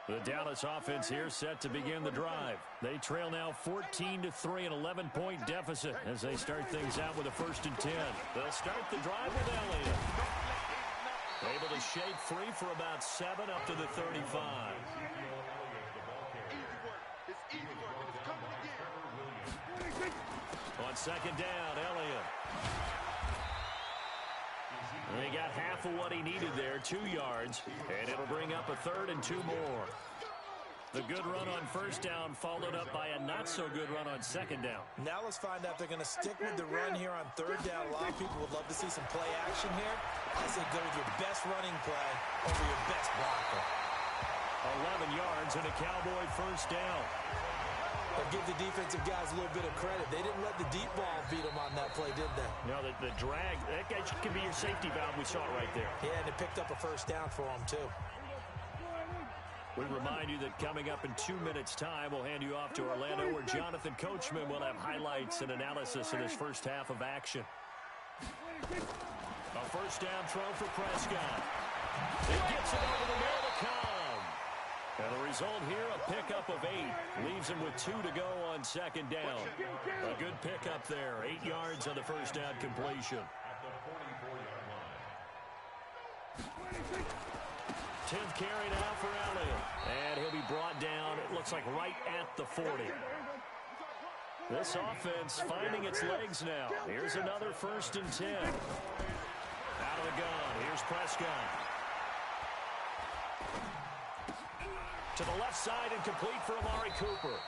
The Dallas offense here set to begin the drive. They trail now 14-3, an 11-point deficit as they start things out with a 1st and 10. They'll start the drive with Elliott. Able to shake free for about 7 up to the 35. On 2nd down, Elliott. And he got half of what he needed there, 2 yards, and it'll bring up a 3rd and 2 more. The good run on 1st down followed up by a not-so-good run on 2nd down. Now let's find out if they're going to stick with the run here on 3rd down. A lot of people would love to see some play action here. I say go with your best running play over your best blocker. 11 yards and a Cowboy 1st down. But give the defensive guys a little bit of credit. They didn't let the deep ball beat them on that play, did they? No, the drag, that guy can be your safety valve. We saw it right there. Yeah, and it picked up a 1st down for them, too. We remind you that coming up in 2 minutes' time, we'll hand you off to Orlando, where Jonathan Coachman will have highlights and analysis in his first half of action. A 1st down throw for Prescott. It gets it over the middle to Cobb. And the result here, a pickup of 8. Leaves him with 2 to go on 2nd down. A good pickup there. 8 yards on the 1st down completion. 10th carry now for Elliott. And he'll be brought down, it looks like right at the 40. This offense finding its legs now. Here's another 1st and 10. Out of the gun. Here's Prescott. To the left side and complete for Amari Cooper.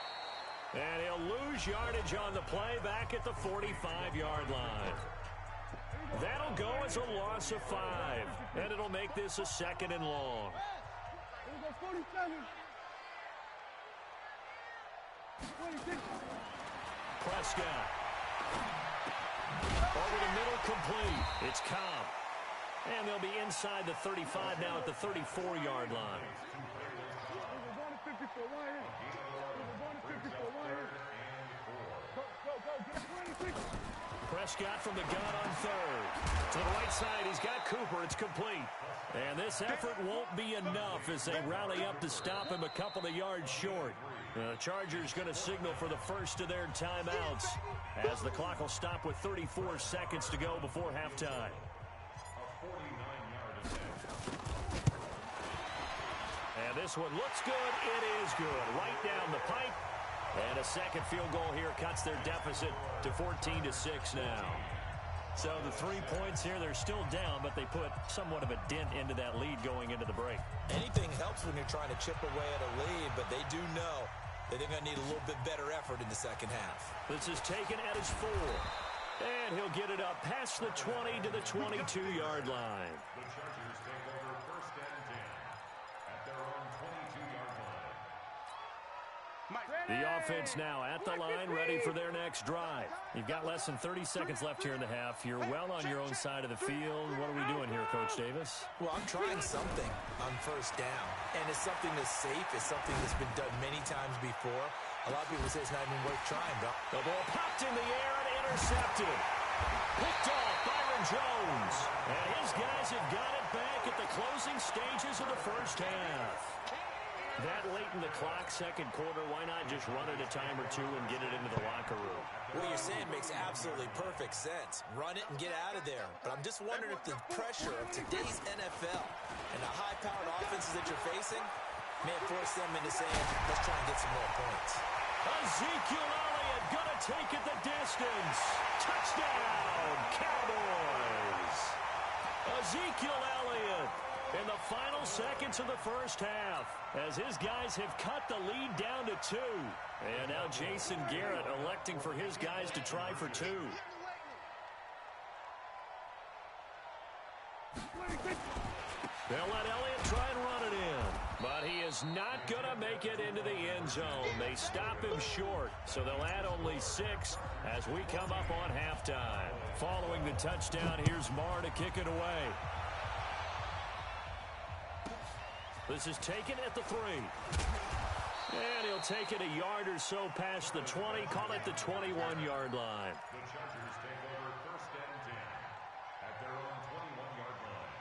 And he'll lose yardage on the play back at the 45-yard line. That'll go as a loss of 5. And it'll make this a 2nd and long. Prescott. Over the middle, complete. It's Cobb. And they'll be inside the 35 now at the 34-yard line. Prescott from the gun on 3rd. To the right side, he's got Cooper. It's complete. And this effort won't be enough as they rally up to stop him a couple of yards short. The Chargers going to signal for the first of their timeouts as the clock will stop with 34 seconds to go before halftime. And this one looks good. It is good. Right down the pipe. And a 2nd field goal here cuts their deficit to 14-6 now. So the 3 points here, they're still down, but they put somewhat of a dent into that lead going into the break. Anything helps when you're trying to chip away at a lead, but they do know that they're going to need a little bit better effort in the 2nd half. This is taken at his 4. And he'll get it up past the 20 to the 22-yard line. The Chargers take over 1st and 10 at their own 22-yard line. The offense now at the line, ready for their next drive. You've got less than 30 seconds left here in the half. You're well on your own side of the field. What are we doing here, Coach Davis? Well, I'm trying something on 1st down. And it's something that's safe. It's something that's been done many times before. A lot of people say it's not even worth trying, bro. The ball popped in the air and intercepted. Picked off Byron Jones. And his guys have got it back at the closing stages of the 1st half. That late in the clock, 2nd quarter, why not just run it a time or 2 and get it into the locker room? What you're saying makes absolutely perfect sense. Run it and get out of there. But I'm just wondering if the pressure of today's NFL and the high-powered offenses that you're facing may force them into saying, let's try and get some more points. Ezekiel Elliott gonna take it the distance. Touchdown, Cowboys. Ezekiel Elliott in the final seconds of the first half as his guys have cut the lead down to 2. And now Jason Garrett electing for his guys to try for 2. They'll let Elliott try and run it in, but he is not going to make it into the end zone. They stop him short, so they'll add only 6 as we come up on halftime. Following the touchdown, here's Marr to kick it away. This is taken at the 3. And he'll take it a yard or so past the 20, call it the 21-yard line. The Chargers take over 1st and 10 at their own 21-yard line.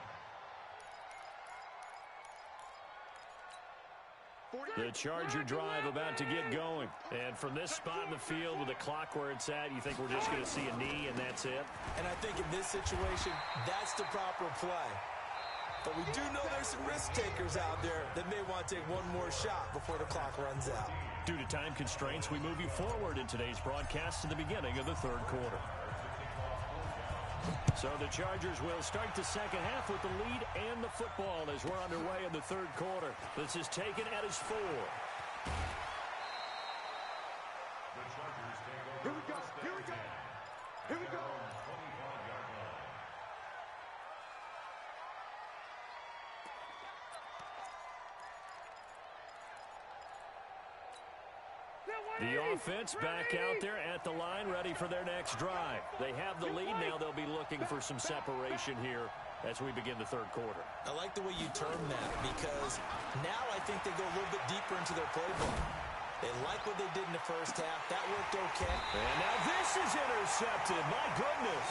The Charger drive about to get going. And from this spot in the field with the clock where it's at, you think we're just going to see a knee and that's it? And I think in this situation, that's the proper play. But we do know there's some risk takers out there that may want to take one more shot before the clock runs out. Due to time constraints, we move you forward in today's broadcast to the beginning of the 3rd quarter. So the Chargers will start the second half with the lead and the football as we're underway in the 3rd quarter. This is taken at his 4. The Chargers take over. Here we go. Here we go. Here we go. 25-yard line. The offense back out there at the line, ready for their next drive. They have the lead now. They'll be looking for some separation here as we begin the 3rd quarter. I like the way you term that because now I think they go a little bit deeper into their playbook. They like what they did in the first half. That worked okay. And now this is intercepted. My goodness.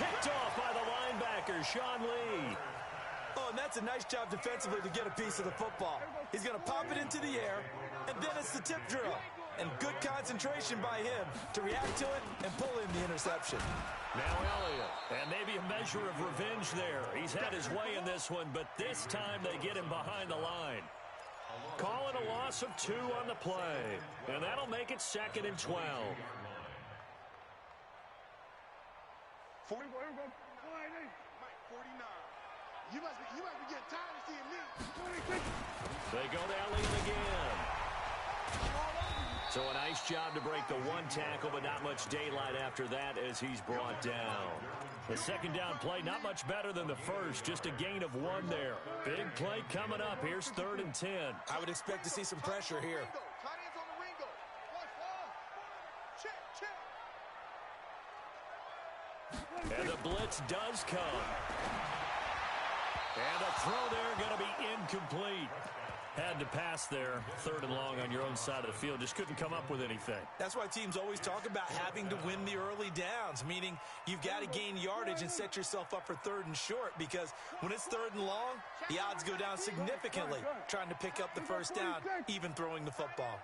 Picked off by the linebacker, Sean Lee. Oh, and that's a nice job defensively to get a piece of the football. He's going to pop it into the air, and then it's the tip drill. And good concentration by him to react to it and pull in the interception. Now Elliott, and maybe a measure of revenge there. He's had his way in this one, but this time they get him behind the line. Call it a loss of 2 on the play, and that'll make it 2nd and 12. 40, Mike 49. You must be getting tired of seeing me. They go to Elliott again. So a nice job to break the 1 tackle, but not much daylight after that as he's brought down. The 2nd down play, not much better than the first, just a gain of 1 there. Big play coming up. Here's 3rd and 10. I would expect to see some pressure here. And the blitz does come. And the throw there going to be incomplete. Had to pass there, 3rd and long on your own side of the field. Just couldn't come up with anything. That's why teams always talk about having to win the early downs, meaning you've got to gain yardage and set yourself up for 3rd and short, because when it's 3rd and long, the odds go down significantly trying to pick up the 1st down, even throwing the football.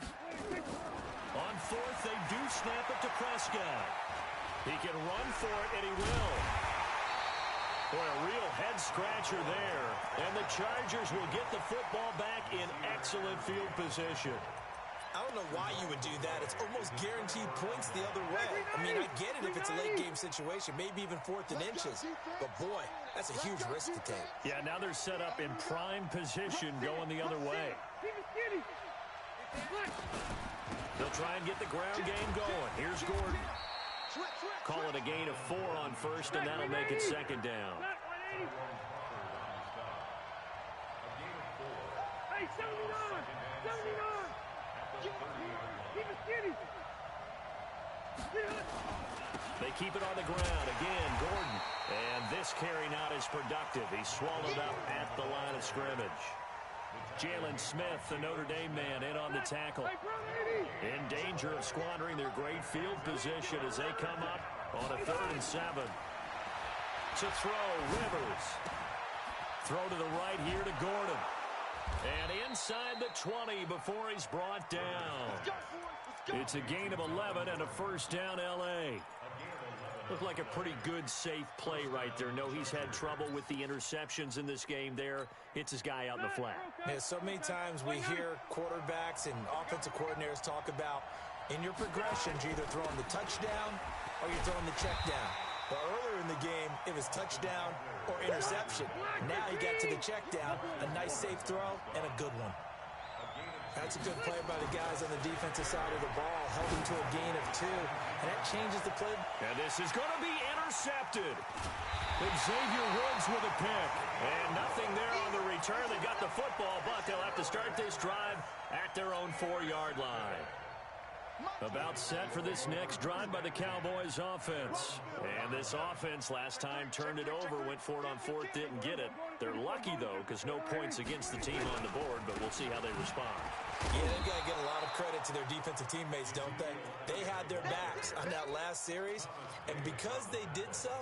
On 4th, they do snap it to Prescott. He can run for it, and he will. Boy, a real head-scratcher there. And the Chargers will get the football back in excellent field position. I don't know why you would do that. It's almost guaranteed points the other way. I mean, I get it if it's a late-game situation, maybe even 4th and inches. But, boy, that's a huge risk to take. Yeah, now they're set up in prime position going the other way. They'll try and get the ground game going. Here's Gordon. Call it a gain of 4 on 1st, and that'll make it 2nd down. Hey, 79! 79! Keep it skinny! They keep it on the ground. Again, Gordon. And this carry not as productive. He's swallowed up at the line of scrimmage. Jalen Smith, the Notre Dame man, in on the tackle. In danger of squandering their great field position as they come up on a 3rd and 7. To throw, Rivers. Throw to the right here to Gordon. And inside the 20 before he's brought down. It's a gain of 11 and a 1st down, L.A. Looked like a pretty good, safe play right there. No, he's had trouble with the interceptions in this game there. Hits his guy out in the flat. Yeah, so many times we hear quarterbacks and offensive coordinators talk about in your progressions, you're either throwing the touchdown or you're throwing the check down. Well, earlier in the game, it was touchdown or interception. Now he got to the check down, a nice safe throw, and a good one. That's a good play by the guys on the defensive side of the ball, held him to a gain of 2, and that changes the play. And this is going to be intercepted. Xavier Woods with a pick, and nothing there on the return. They got the football, but they'll have to start this drive at their own 4-yard line. About set for this next drive by the Cowboys offense. And this offense last time turned it over, went for it on 4th, didn't get it. They're lucky, though, because no points against the team on the board, but we'll see how they respond. Yeah, they've got to get a lot of credit to their defensive teammates, don't they? They had their backs on that last series, and because they did so,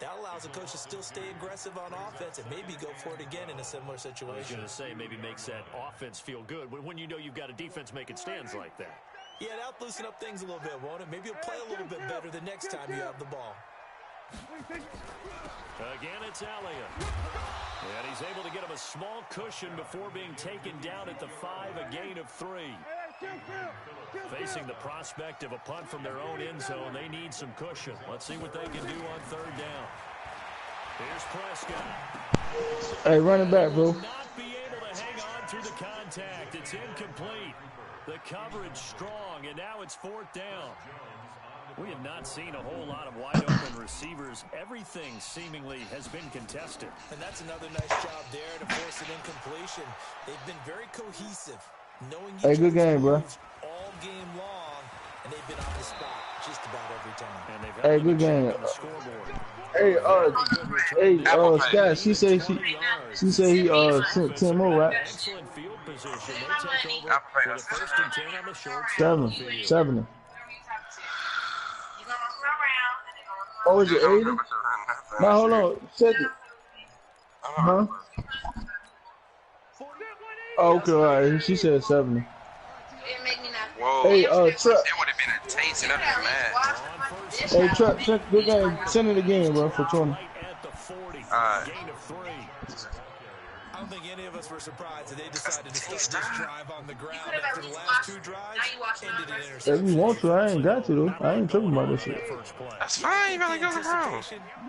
that allows the coach to still stay aggressive on offense and maybe go for it again in a similar situation. I was going to say, maybe makes that offense feel good when you know you've got a defense making stands like that. Yeah, that'll loosen up things a little bit, won't it? Maybe you'll play a little bit better the next time you have the ball. Again, it's Elliott. And he's able to get him a small cushion before being taken down at the 5, a gain of 3. Facing the prospect of a punt from their own end zone, they need some cushion. Let's see what they can do on 3rd down. Here's Prescott. Hey, run it back, bro. Not be able to hang on through the contact. It's incomplete. The coverage strong, and now it's 4th down. We have not seen a whole lot of wide-open receivers. Everything seemingly has been contested. And that's another nice job there to force an incompletion. They've been very cohesive, knowing each good game, bro. all game long, and they've been on the spot just about every time. And they've had good game. on the scoreboard. Scott, she said he sent 10 more, right? Excellent field position. They take over for the 1st and 10 on the short side of the field. 7. Oh, is it 80? No, hold on. Check it. Huh? Oh, okay, all right. She said 70. Whoa. Hey, It would Chuck. have been a taste, and I'd been mad. Hey, Chuck, good game. Send it again, bro, for 20. I don't think any of us were surprised that they decided to start this drive on the ground after the last 2 drives ended in interception. If you want to, I ain't got to, though. I ain't tripping about this shit. That's fine. You gotta go around.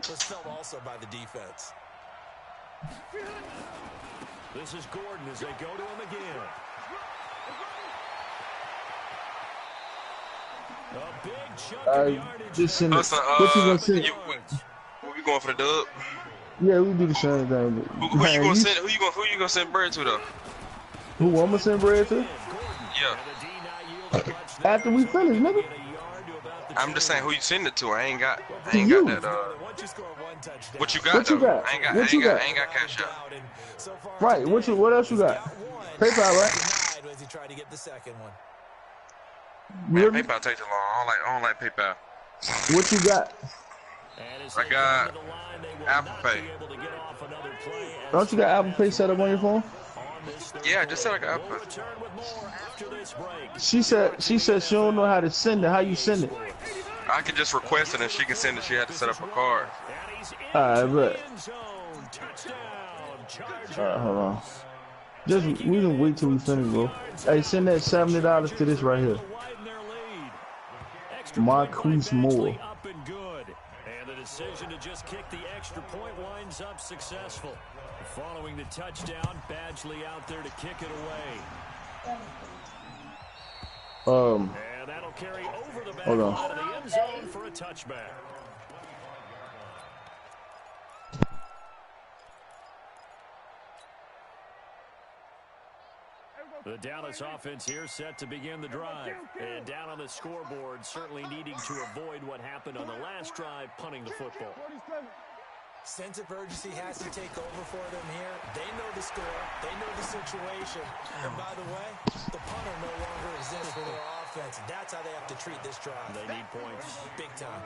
Was felt also by the defense. This is Gordon as they go to him again. A big chunk of yardage. Just send it. Listen, What you gonna send? we going for the dub? Yeah, we do the same thing. Who you gonna send? Who you gonna send bread to though? Who I'm gonna send bread to? Yeah. After we finish, nigga. I'm just saying who you send it to. I ain't got that. What you got? What you though? got? I ain't got. What you got? I ain't got cash out. Right. What else you got? PayPal, right? As he tried to get the second one. Man, PayPal takes too long. I don't like PayPal. What you got? I got Apple Pay. Don't you got Apple Pay set up on your phone? Yeah, I just said I got Apple Pay. She said she don't know how to send it. How you send it? I can just request it and she can send it. She had to set up a card. Alright, but hold on. Just we can wait till we finish, bro. Hey, send that $70 to this right here. Marquise Moore. And the decision to just kick the extra point winds up successful. Following the touchdown, Badgley out there to kick it away. And that'll carry over the back line of the end zone for a touchback. The Dallas offense here set to begin the drive. And down on the scoreboard, certainly needing to avoid what happened on the last drive, punting the football. Sense of urgency has to take over for them here. They know the score. They know the situation. And by the way, the punter no longer exists for their offense. That's how they have to treat this drive. They need points. Big time.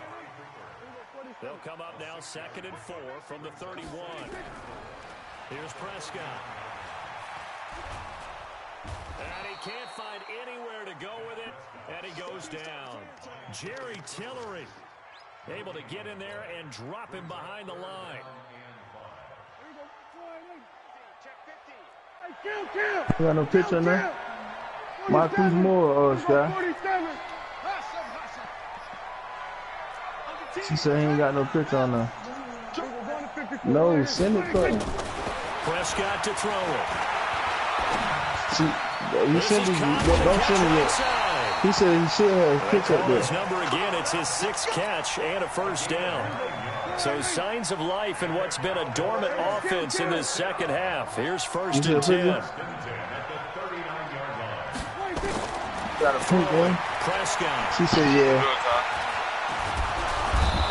They'll come up now 2nd and 4 from the 31. Here's Prescott. And he can't find anywhere to go with it, and he goes down. Jerry Tillery able to get in there and drop him behind the line. You got no picture in there? Marquise Moore, Scott. She said he ain't got no picture on her. No, send it to him. Prescott to throw it. He sent it. Don't send it yet. He said he should have a picture up there. His number again. It's his 6th catch and a first down. So signs of life in what's been a dormant offense in this second half. Here's 1st and 10. Got a print one. Prescott. She said, yeah.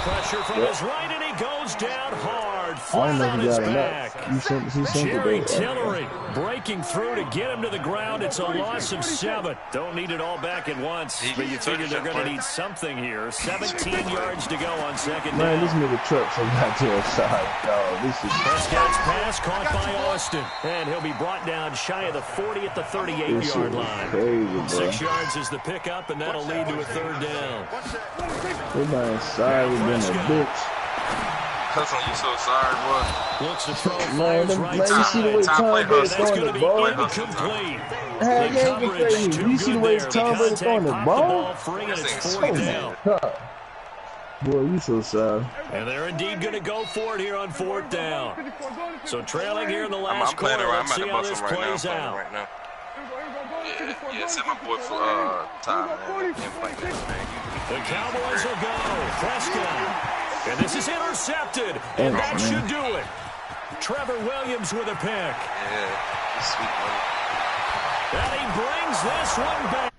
Pressure from his right, and he goes down hard. I don't know if he got enough. He sent Jerry it Tillery breaking through to get him to the ground. It's a loss of 7. Don't need it all back at once, but you figure they're going to need something here. 17 yards to go on 2nd down. Man, this nigga truck so goddamn side, dog. This is Prescott's pass caught by Austin, and he'll be brought down shy of the 40 at the 38-yard line. Crazy, 6 yards is the pickup, and that'll lead to a 3rd down. Everybody side with been a bitch. Hudson, you so sorry, boy. Looks to throw, man, you see the way Tom Brady throwing the ball? Hey, you ain't crazy. You see the way Tom Brady throwing the ball? Boy, you so sorry. And they're indeed going to go for it here on 4th down. So trailing here in the last quarter. Let's see how this plays out. Right now. Yeah, send my boy for time, man. The Cowboys will go. Prescott. And this is intercepted. And that should do it. Trevor Williams with a pick. Yeah, sweet, man. And he brings this one back.